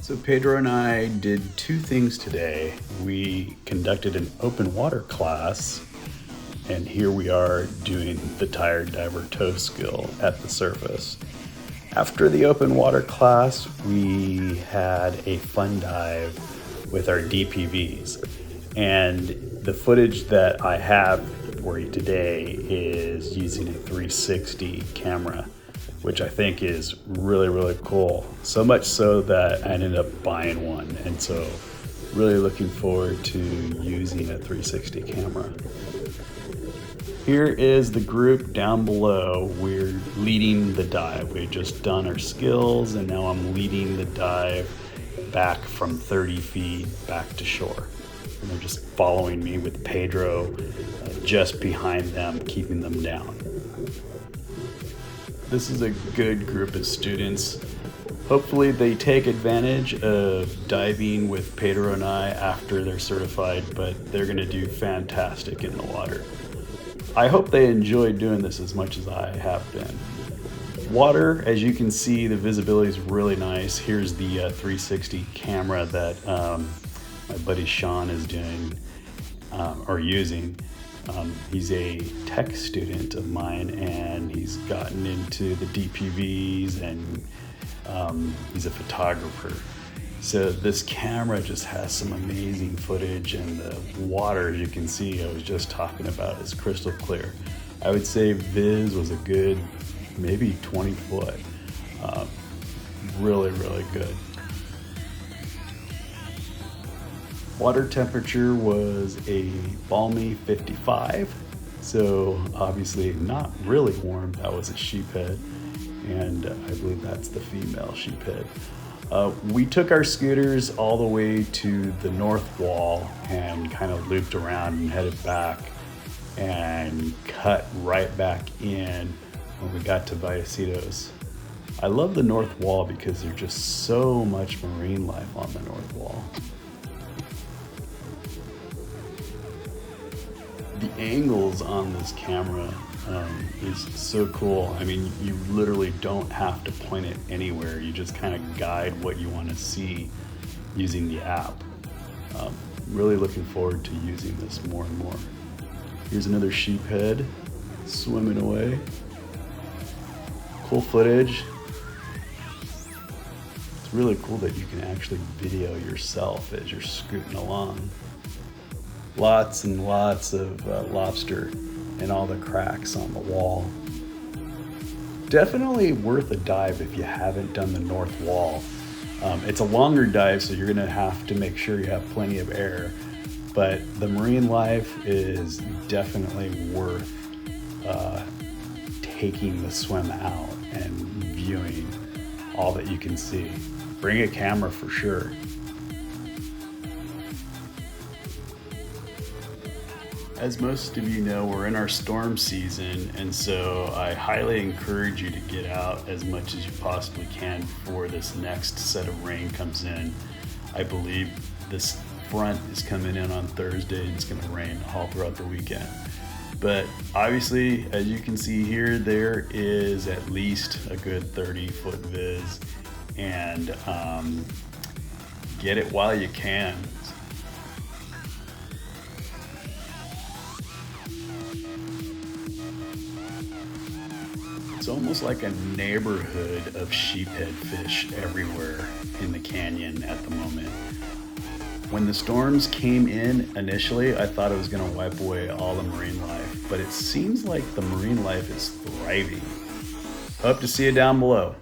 So Pedro and I did two things today. We conducted an open water class, and here we are doing the tired diver toe skill at the surface. After the open water class, we had a fun dive with our DPVs. And the footage that I have for you today is using a 360 camera, which I think is really, really cool. So much so that I ended up buying one. And so really looking forward to using a 360 camera. Here is the group down below. We're leading the dive. We've just done our skills and now I'm leading the dive back from 30 feet back to shore. And they're just following me with Pedro just behind them, keeping them down. This is a good group of students. Hopefully they take advantage of diving with Pedro and I after they're certified, but they're gonna do fantastic in the water. I hope they enjoy doing this as much as I have been. Water, as you can see, the visibility is really nice. Here's the 360 camera that my buddy Sean is doing or using. He's a tech student of mine and he's gotten into the DPVs and he's a photographer. So this camera just has some amazing footage, and the water, as you can see, I was just talking about, is crystal clear. I would say Viz was a good, maybe 20 foot. Really, really good. Water temperature was a balmy 55, so obviously not really warm. That was a sheephead, and I believe that's the female sheephead. We took our scooters all the way to the north wall and kind of looped around and headed back and cut right back in when we got to Vallecitos. I love the north wall because there's just so much marine life on the north wall. The angles on this camera is so cool. I mean, you literally don't have to point it anywhere. You just kind of guide what you want to see using the app. Really looking forward to using this more and more. Here's another sheephead swimming away. Cool footage. It's really cool that you can actually video yourself as you're scooting along. Lots and lots of lobster and all the cracks on the wall. Definitely worth a dive if you haven't done the north wall. It's a longer dive, so you're gonna have to make sure you have plenty of air, but the marine life is definitely worth taking the swim out and viewing all that you can see. Bring a camera for sure. As most of you know, we're in our storm season, and so I highly encourage you to get out as much as you possibly can before this next set of rain comes in. I believe this front is coming in on Thursday and it's going to rain all throughout the weekend. But obviously, as you can see here, there is at least a good 30-foot viz, and get it while you can. It's almost like a neighborhood of sheephead fish everywhere in the canyon at the moment. When the storms came in initially, I thought it was going to wipe away all the marine life, but it seems like the marine life is thriving. Hope to see you down below.